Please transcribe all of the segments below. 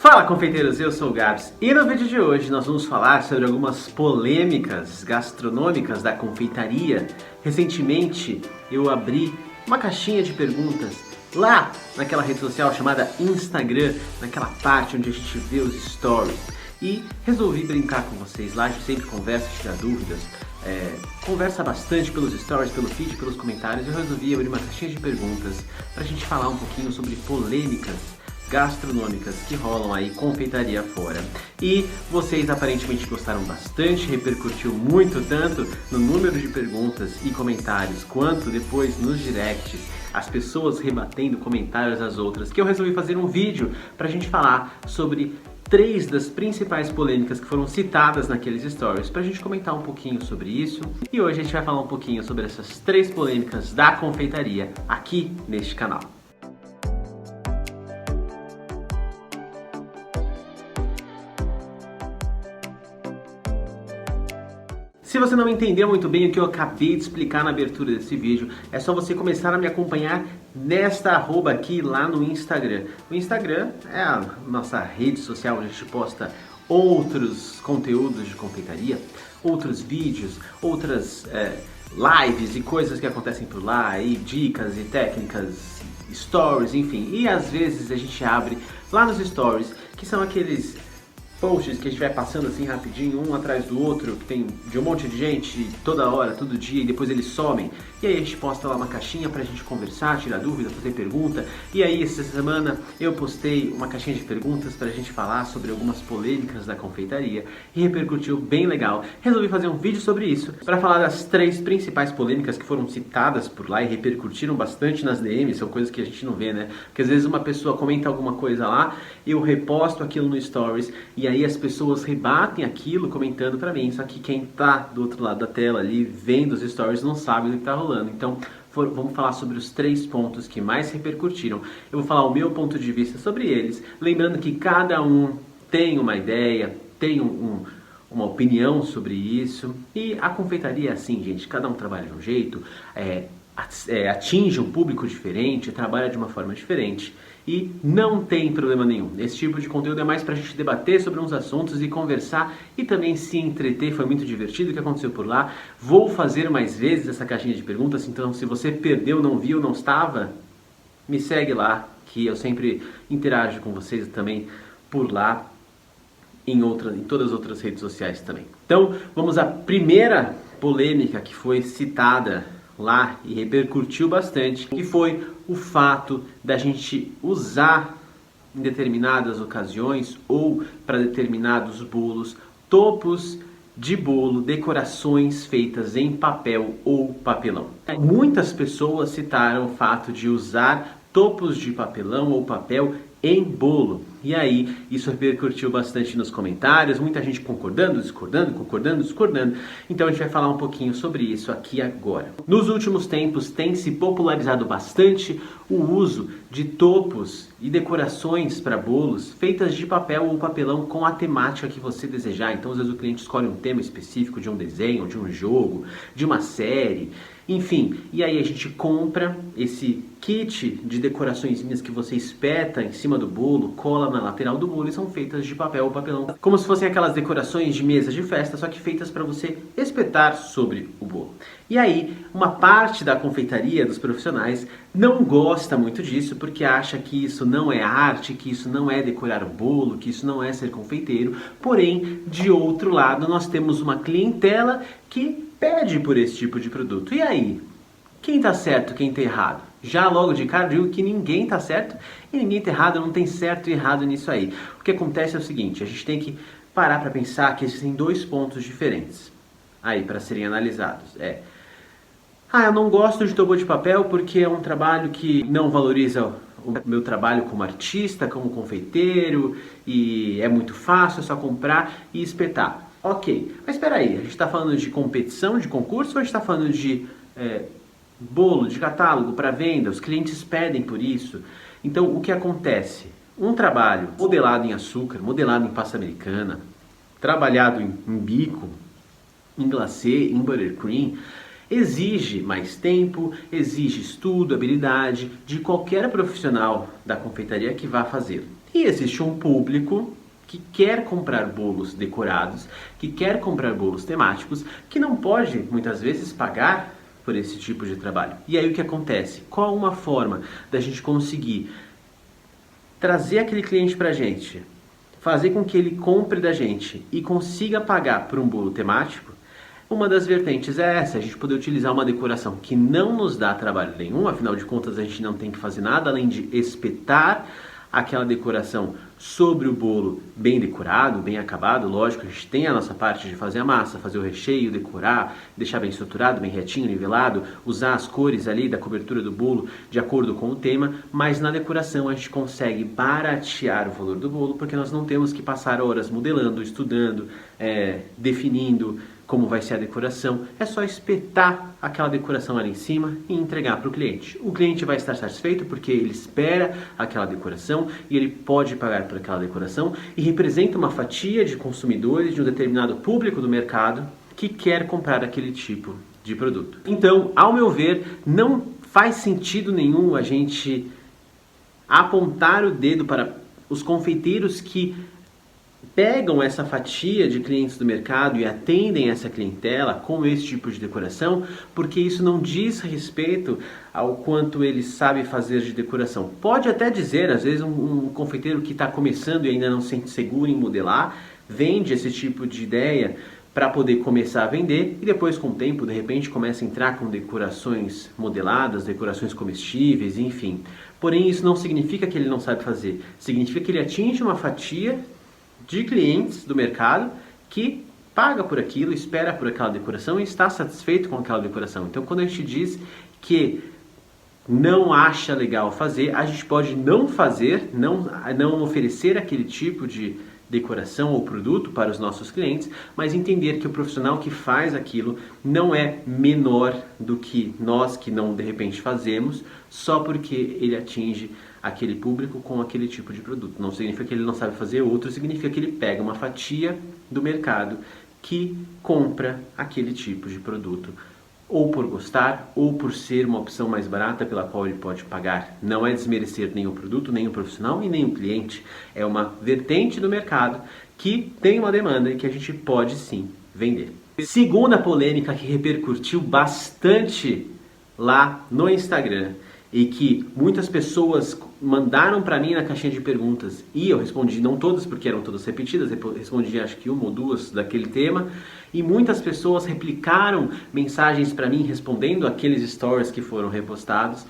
Fala, confeiteiros, eu sou o Gabs e no vídeo de hoje nós vamos falar sobre algumas polêmicas gastronômicas da confeitaria. Recentemente eu abri uma caixinha de perguntas lá naquela rede social chamada Instagram, naquela parte onde a gente vê os stories, e resolvi brincar com vocês lá. A gente sempre conversa, tira dúvidas, conversa bastante pelos stories, pelo feed, pelos comentários. Eu resolvi abrir uma caixinha de perguntas pra gente falar um pouquinho sobre polêmicas gastronômicas que rolam aí confeitaria fora. E vocês aparentemente gostaram bastante, repercutiu muito, tanto no número de perguntas e comentários, quanto depois nos directs, as pessoas rebatendo comentários às outras, que eu resolvi fazer um vídeo pra gente falar sobre 3 das principais polêmicas que foram citadas naqueles stories, pra gente comentar um pouquinho sobre isso. E hoje a gente vai falar um pouquinho sobre essas 3 polêmicas da confeitaria aqui neste canal. Se você não entendeu muito bem o que eu acabei de explicar na abertura desse vídeo, é só você começar a me acompanhar nesta arroba aqui lá no Instagram. O Instagram é a nossa rede social onde a gente posta outros conteúdos de confeitaria, outros vídeos, outras lives e coisas que acontecem por lá, e dicas e técnicas, stories, enfim. E às vezes a gente abre lá nos stories, que são aqueles posts que a gente vai passando assim rapidinho, um atrás do outro, que tem de um monte de gente toda hora, todo dia, e depois eles somem. E aí a gente posta lá uma caixinha pra gente conversar, tirar dúvida, fazer pergunta. E aí essa semana eu postei uma caixinha de perguntas pra gente falar sobre algumas polêmicas da confeitaria e repercutiu bem legal. Resolvi fazer um vídeo sobre isso, pra falar das 3 principais polêmicas que foram citadas por lá e repercutiram bastante nas DMs. São coisas que a gente não vê, né? Porque às vezes uma pessoa comenta alguma coisa lá, eu reposto aquilo no Stories, e aí as pessoas rebatem aquilo comentando pra mim, só que quem tá do outro lado da tela ali, vendo os stories, não sabe do que tá rolando. Então, vamos falar sobre os 3 pontos que mais repercutiram. Eu vou falar o meu ponto de vista sobre eles, lembrando que cada um tem uma ideia, tem uma opinião sobre isso, e a confeitaria é assim, gente, cada um trabalha de um jeito, atinge um público diferente, trabalha de uma forma diferente. E não tem problema nenhum. Esse tipo de conteúdo é mais pra gente debater sobre uns assuntos e conversar e também se entreter. Foi muito divertido o que aconteceu por lá. Vou fazer mais vezes essa caixinha de perguntas, então se você perdeu, não viu, não estava, me segue lá, que eu sempre interajo com vocês também por lá, em todas as outras redes sociais também. Então, vamos à primeira polêmica que foi citada lá e repercutiu bastante, que foi o fato da gente usar em determinadas ocasiões ou para determinados bolos topos de bolo, decorações feitas em papel ou papelão. Muitas pessoas citaram o fato de usar topos de papelão ou papel em bolo. E aí, isso repercutiu bastante nos comentários, muita gente concordando, discordando, concordando, discordando. Então a gente vai falar um pouquinho sobre isso aqui agora. Nos últimos tempos tem se popularizado bastante o uso de topos e decorações para bolos feitas de papel ou papelão com a temática que você desejar. Então às vezes o cliente escolhe um tema específico de um desenho, de um jogo, de uma série, enfim. E aí a gente compra esse kit de decoraçõezinhas que você espeta em cima do bolo, cola na lateral do bolo, e são feitas de papel ou papelão, como se fossem aquelas decorações de mesa de festa, só que feitas para você espetar sobre o bolo. E aí, uma parte da confeitaria, dos profissionais, não gosta muito disso, porque acha que isso não é arte, que isso não é decorar o bolo, que isso não é ser confeiteiro. Porém, de outro lado, nós temos uma clientela que pede por esse tipo de produto. E aí? Quem tá certo, quem tá errado? Já logo de cara digo que ninguém tá certo e ninguém tá errado, não tem certo e errado nisso aí. O que acontece é o seguinte, a gente tem que parar para pensar que existem 2 pontos diferentes aí para serem analisados. Eu não gosto de topo de papel porque é um trabalho que não valoriza o meu trabalho como artista, como confeiteiro, e é muito fácil, é só comprar e espetar. Ok, mas espera aí, a gente está falando de competição, de concurso, ou a gente está falando de bolo, de catálogo para venda? Os clientes pedem por isso. Então o que acontece? Um trabalho modelado em açúcar, modelado em pasta americana, trabalhado em bico, em glacê, em buttercream, exige mais tempo, exige estudo, habilidade de qualquer profissional da confeitaria que vá fazê-lo. E existe um público que quer comprar bolos decorados, que quer comprar bolos temáticos, que não pode, muitas vezes, pagar por esse tipo de trabalho. E aí o que acontece? Qual uma forma da gente conseguir trazer aquele cliente para a gente, fazer com que ele compre da gente e consiga pagar por um bolo temático? Uma das vertentes é essa, a gente poder utilizar uma decoração que não nos dá trabalho nenhum, afinal de contas a gente não tem que fazer nada além de espetar aquela decoração sobre o bolo bem decorado, bem acabado. Lógico, a gente tem a nossa parte de fazer a massa, fazer o recheio, decorar, deixar bem estruturado, bem retinho, nivelado, usar as cores ali da cobertura do bolo de acordo com o tema, mas na decoração a gente consegue baratear o valor do bolo, porque nós não temos que passar horas modelando, estudando, definindo como vai ser a decoração. É só espetar aquela decoração ali em cima e entregar para o cliente. O cliente vai estar satisfeito porque ele espera aquela decoração e ele pode pagar por aquela decoração e representa uma fatia de consumidores de um determinado público do mercado que quer comprar aquele tipo de produto. Então, ao meu ver, não faz sentido nenhum a gente apontar o dedo para os confeiteiros que pegam essa fatia de clientes do mercado e atendem essa clientela com esse tipo de decoração, porque isso não diz respeito ao quanto ele sabe fazer de decoração. Pode até dizer, às vezes, um confeiteiro que está começando e ainda não se sente seguro em modelar, vende esse tipo de ideia para poder começar a vender e depois, com o tempo, de repente, começa a entrar com decorações modeladas, decorações comestíveis, enfim. Porém, isso não significa que ele não sabe fazer, significa que ele atinge uma fatia de clientes do mercado que paga por aquilo, espera por aquela decoração e está satisfeito com aquela decoração. Então, quando a gente diz que não acha legal fazer, a gente pode não fazer, não oferecer aquele tipo de decoração ou produto para os nossos clientes, mas entender que o profissional que faz aquilo não é menor do que nós que não de repente fazemos, só porque ele atinge aquele público com aquele tipo de produto. Não significa que ele não sabe fazer outro, significa que ele pega uma fatia do mercado que compra aquele tipo de produto, ou por gostar, ou por ser uma opção mais barata pela qual ele pode pagar. Não é desmerecer nem o produto, nem o profissional e nem o cliente. É uma vertente do mercado que tem uma demanda e que a gente pode sim vender. Segunda polêmica que repercutiu bastante lá no Instagram e que muitas pessoas mandaram para mim na caixinha de perguntas e eu respondi, não todas porque eram todas repetidas, respondi acho que uma ou duas daquele tema, e muitas pessoas replicaram mensagens para mim respondendo aqueles stories que foram repostados,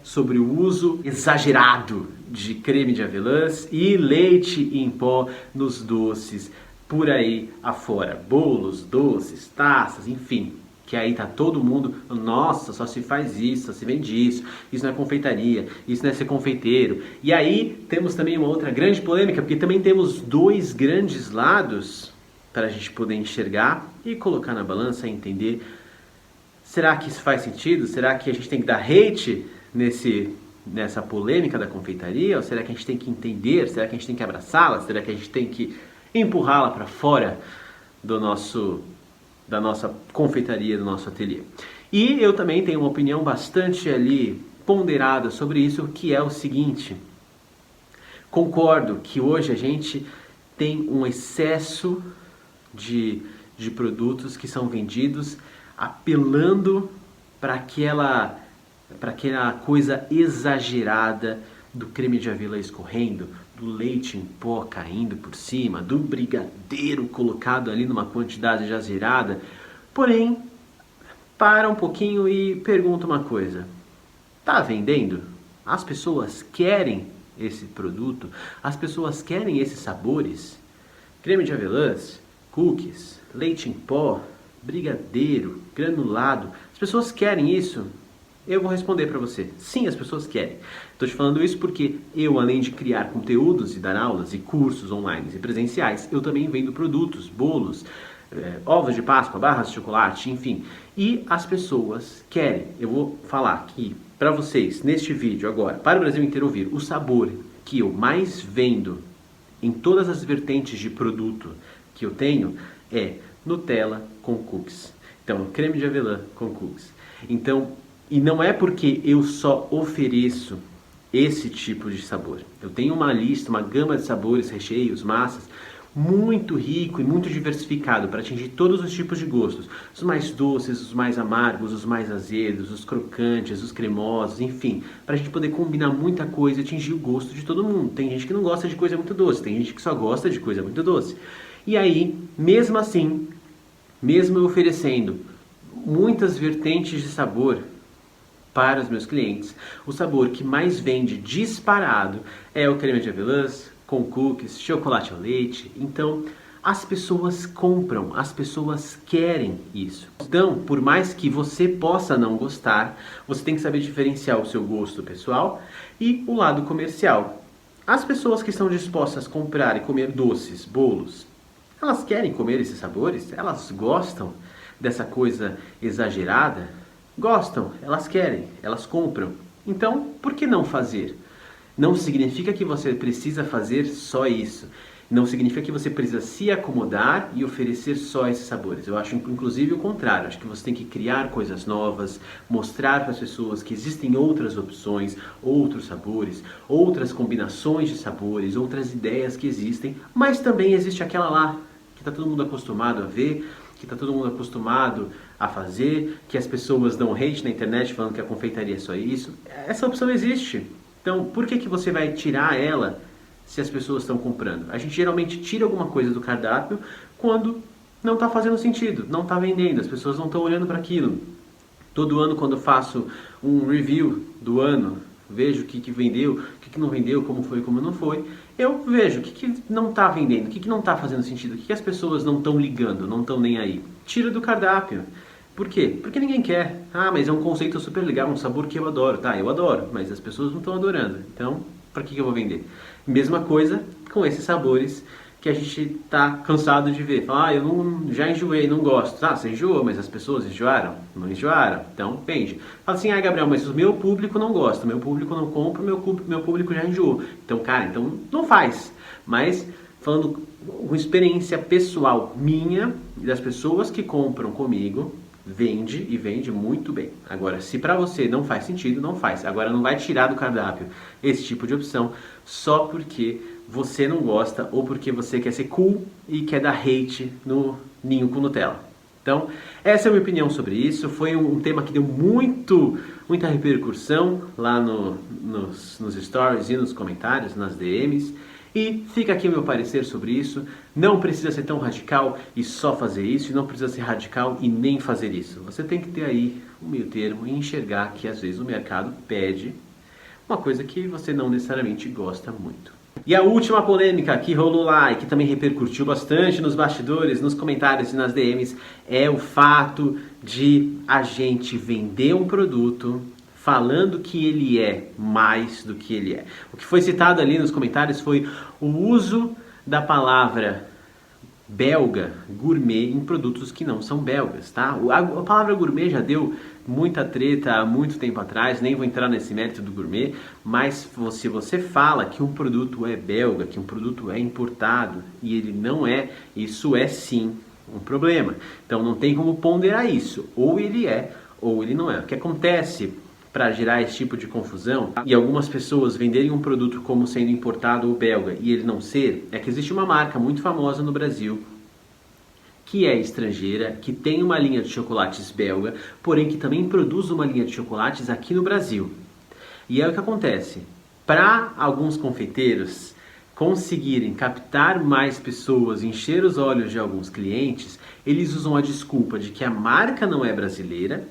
sobre o uso exagerado de creme de avelãs e leite em pó nos doces por aí afora, bolos, doces, taças, enfim. Que aí tá todo mundo, nossa, só se faz isso, só se vende isso não é confeitaria, isso não é ser confeiteiro. E aí temos também uma outra grande polêmica, porque também temos dois grandes lados para a gente poder enxergar e colocar na balança e entender, será que isso faz sentido? Será que a gente tem que dar hate nessa polêmica da confeitaria? Ou será que a gente tem que entender? Será que a gente tem que abraçá-la? Será que a gente tem que empurrá-la para fora da nossa confeitaria, do nosso ateliê? E eu também tenho uma opinião bastante ali ponderada sobre isso, que é o seguinte: concordo que hoje a gente tem um excesso de produtos que são vendidos apelando para aquela coisa exagerada do creme de avelã escorrendo, do leite em pó caindo por cima, do brigadeiro colocado ali numa quantidade exagerada. Porém, para um pouquinho e pergunta uma coisa: tá vendendo? As pessoas querem esse produto? As pessoas querem esses sabores? Creme de avelãs, cookies, leite em pó, brigadeiro, granulado. As pessoas querem isso? Eu vou responder para você: sim, as pessoas querem. Estou te falando isso porque eu, além de criar conteúdos e dar aulas e cursos online e presenciais, eu também vendo produtos, bolos, ovos de Páscoa, barras de chocolate, enfim. E as pessoas querem. Eu vou falar aqui para vocês, neste vídeo agora, para o Brasil inteiro ouvir, o sabor que eu mais vendo em todas as vertentes de produto que eu tenho é Nutella com cookies. Então, creme de avelã com cookies. Então, e não é porque eu só ofereço esse tipo de sabor. Eu tenho uma lista, uma gama de sabores, recheios, massas, muito rico e muito diversificado para atingir todos os tipos de gostos. Os mais doces, os mais amargos, os mais azedos, os crocantes, os cremosos, enfim. Para a gente poder combinar muita coisa e atingir o gosto de todo mundo. Tem gente que não gosta de coisa muito doce, tem gente que só gosta de coisa muito doce. E aí, mesmo assim, mesmo eu oferecendo muitas vertentes de sabor para os meus clientes, o sabor que mais vende disparado é o creme de avelãs, com cookies, chocolate ao leite. Então, as pessoas compram, as pessoas querem isso. Então, por mais que você possa não gostar, você tem que saber diferenciar o seu gosto pessoal e o lado comercial. As pessoas que estão dispostas a comprar e comer doces, bolos, elas querem comer esses sabores? Elas gostam dessa coisa exagerada? Gostam, elas querem, elas compram. Então, por que não fazer? Não significa que você precisa fazer só isso. Não significa que você precisa se acomodar e oferecer só esses sabores. Eu acho, inclusive, o contrário. Acho que você tem que criar coisas novas, mostrar para as pessoas que existem outras opções, outros sabores, outras combinações de sabores, outras ideias que existem, mas também existe aquela lá que está todo mundo acostumado a ver, que está todo mundo acostumado a fazer, que as pessoas dão hate na internet falando que a confeitaria é só isso. Essa opção existe. Então, por que você vai tirar ela se as pessoas estão comprando? A gente geralmente tira alguma coisa do cardápio quando não está fazendo sentido, não está vendendo, as pessoas não estão olhando para aquilo. Todo ano, quando eu faço um review do ano, vejo o que vendeu, o que não vendeu, como foi, como não foi, eu vejo o que não está vendendo, o que não está fazendo sentido, o que as pessoas não estão ligando, não estão nem aí. Tira do cardápio. Por quê? Porque ninguém quer. Ah, mas é um conceito super legal, um sabor que eu adoro. Tá, eu adoro, mas as pessoas não estão adorando. Então, para que eu vou vender? Mesma coisa com esses sabores que a gente tá cansado de ver. Fala, ah, já enjoei, não gosto. Ah, você enjoou, mas as pessoas enjoaram? Não enjoaram. Então, vende. Fala assim, ah, Gabriel, mas o meu público não gosta, o meu público não compra, o meu público já enjoou. Então, cara, então não faz. Mas, falando com experiência pessoal minha e das pessoas que compram comigo, vende e vende muito bem. Agora, se para você não faz sentido, não faz. Agora, não vai tirar do cardápio esse tipo de opção só porque você não gosta ou porque você quer ser cool e quer dar hate no ninho com Nutella. Então, essa é a minha opinião sobre isso. Foi um tema que deu muita repercussão lá nos stories e nos comentários, nas DMs. E fica aqui o meu parecer sobre isso. Não precisa ser tão radical e só fazer isso, e não precisa ser radical e nem fazer isso. Você tem que ter aí um meio termo e enxergar que às vezes o mercado pede uma coisa que você não necessariamente gosta muito. E a última polêmica que rolou lá e que também repercutiu bastante nos bastidores, nos comentários e nas DMs é o fato de a gente vender um produto falando que ele é mais do que ele é. O que foi citado ali nos comentários foi o uso da palavra belga, gourmet, em produtos que não são belgas, tá? A palavra gourmet já deu muita treta há muito tempo atrás, nem vou entrar nesse mérito do gourmet, mas se você fala que um produto é belga, que um produto é importado e ele não é, isso é sim um problema. Então não tem como ponderar isso, ou ele é ou ele não é. O que acontece para gerar esse tipo de confusão e algumas pessoas venderem um produto como sendo importado ou belga e ele não ser, é que existe uma marca muito famosa no Brasil que é estrangeira, que tem uma linha de chocolates belga, porém que também produz uma linha de chocolates aqui no Brasil. E é o que acontece. Para alguns confeiteiros conseguirem captar mais pessoas, encher os olhos de alguns clientes, eles usam a desculpa de que a marca não é brasileira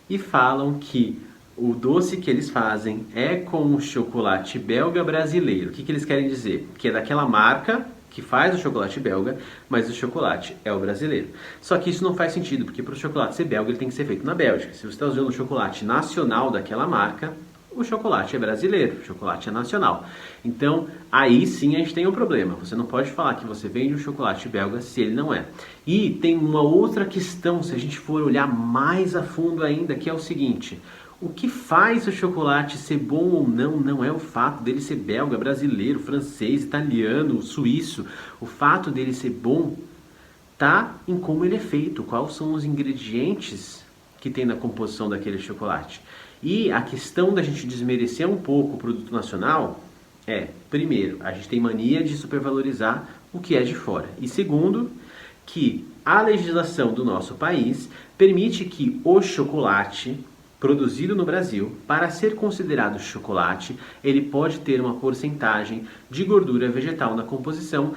e falam que o doce que eles fazem é com o chocolate belga brasileiro. O que eles querem dizer? Que é daquela marca que faz o chocolate belga, mas o chocolate é o brasileiro. Só que isso não faz sentido, porque para o chocolate ser belga, ele tem que ser feito na Bélgica. Se você está usando o chocolate nacional daquela marca, o chocolate é brasileiro, o chocolate é nacional. Então, aí sim a gente tem um problema. Você não pode falar que você vende um chocolate belga se ele não é. E tem uma outra questão, se a gente for olhar mais a fundo ainda, que é o seguinte: o que faz o chocolate ser bom ou não, não é o fato dele ser belga, brasileiro, francês, italiano, suíço. O fato dele ser bom tá em como ele é feito, quais são os ingredientes que tem na composição daquele chocolate. E a questão da gente desmerecer um pouco o produto nacional primeiro, a gente tem mania de supervalorizar o que é de fora. E segundo, que a legislação do nosso país permite que o chocolate produzido no Brasil, para ser considerado chocolate, ele pode ter uma porcentagem de gordura vegetal na composição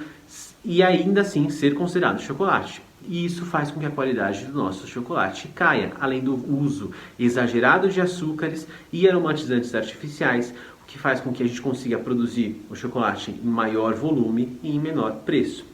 e ainda assim ser considerado chocolate. E isso faz com que a qualidade do nosso chocolate caia, além do uso exagerado de açúcares e aromatizantes artificiais, o que faz com que a gente consiga produzir o chocolate em maior volume e em menor preço.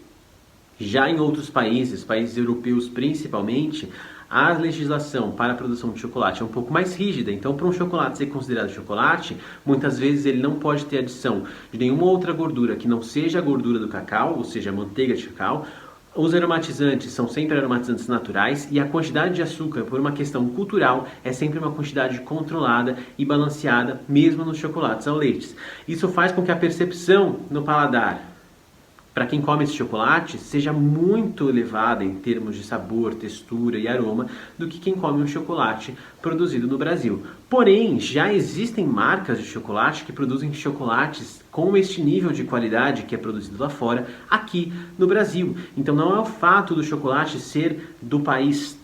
Já em outros países, países europeus principalmente, a legislação para a produção de chocolate é um pouco mais rígida. Então, para um chocolate ser considerado chocolate, muitas vezes ele não pode ter adição de nenhuma outra gordura que não seja a gordura do cacau, ou seja, a manteiga de cacau. Os aromatizantes são sempre aromatizantes naturais e a quantidade de açúcar, por uma questão cultural, é sempre uma quantidade controlada e balanceada, mesmo nos chocolates ao leite. Isso faz com que a percepção no paladar para quem come esse chocolate seja muito elevada em termos de sabor, textura e aroma do que quem come um chocolate produzido no Brasil. Porém, já existem marcas de chocolate que produzem chocolates com este nível de qualidade que é produzido lá fora, aqui no Brasil. Então não é o fato do chocolate ser do país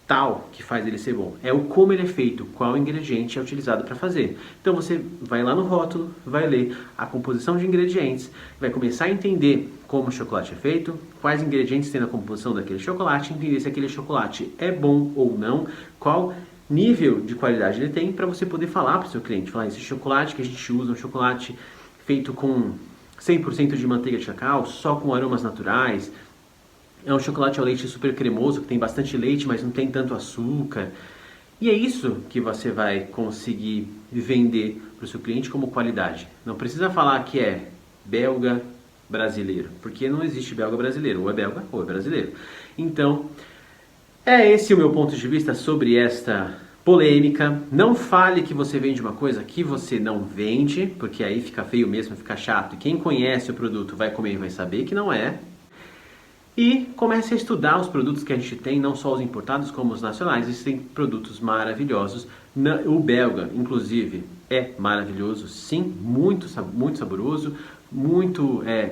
tal que faz ele ser bom, é o como ele é feito, qual ingrediente é utilizado para fazer. Então você vai lá no rótulo, vai ler a composição de ingredientes, vai começar a entender como o chocolate é feito, quais ingredientes tem na composição daquele chocolate, entender se aquele chocolate é bom ou não, qual nível de qualidade ele tem, para você poder falar para o seu cliente, falar, esse chocolate que a gente usa é um chocolate feito com 100% de manteiga de cacau, só com aromas naturais. É um chocolate ao leite super cremoso, que tem bastante leite, mas não tem tanto açúcar. E é isso que você vai conseguir vender para o seu cliente como qualidade. Não precisa falar que é belga brasileiro, porque não existe belga brasileiro. Ou é belga ou é brasileiro. Então, é esse o meu ponto de vista sobre esta polêmica. Não fale que você vende uma coisa que você não vende, porque aí fica feio mesmo, fica chato. E quem conhece o produto vai comer e vai saber que não é. E comece a estudar os produtos que a gente tem, não só os importados como os nacionais. Existem produtos maravilhosos. O belga, inclusive, é maravilhoso, sim, muito saboroso,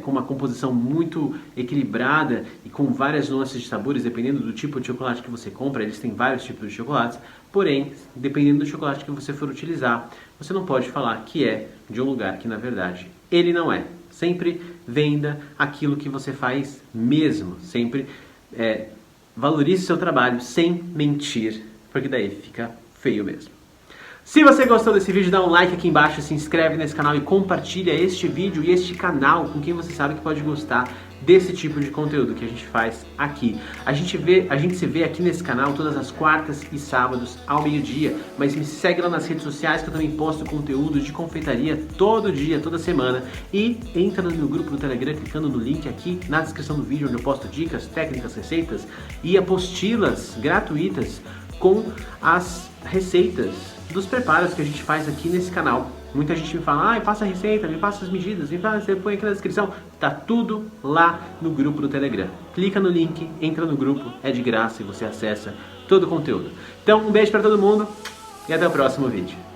com uma composição muito equilibrada e com várias nuances de sabores, dependendo do tipo de chocolate que você compra. Eles têm vários tipos de chocolates, porém, dependendo do chocolate que você for utilizar, você não pode falar que é de um lugar que, na verdade, ele não é. Sempre venda aquilo que você faz mesmo. Sempre valorize seu trabalho sem mentir, porque daí fica feio mesmo. Se você gostou desse vídeo, dá um like aqui embaixo, se inscreve nesse canal e compartilha este vídeo e este canal com quem você sabe que pode gostar desse tipo de conteúdo que a gente faz aqui. A gente se vê aqui nesse canal todas as quartas e sábados ao meio-dia, mas me segue lá nas redes sociais que eu também posto conteúdo de confeitaria todo dia, toda semana, e entra no meu grupo no Telegram clicando no link aqui na descrição do vídeo, onde eu posto dicas, técnicas, receitas e apostilas gratuitas com as receitas dos preparos que a gente faz aqui nesse canal. Muita gente me fala, passa a receita, me passa as medidas, você põe aqui na descrição. Tá tudo lá no grupo do Telegram. Clica no link, entra no grupo, é de graça e você acessa todo o conteúdo. Então, um beijo para todo mundo e até o próximo vídeo.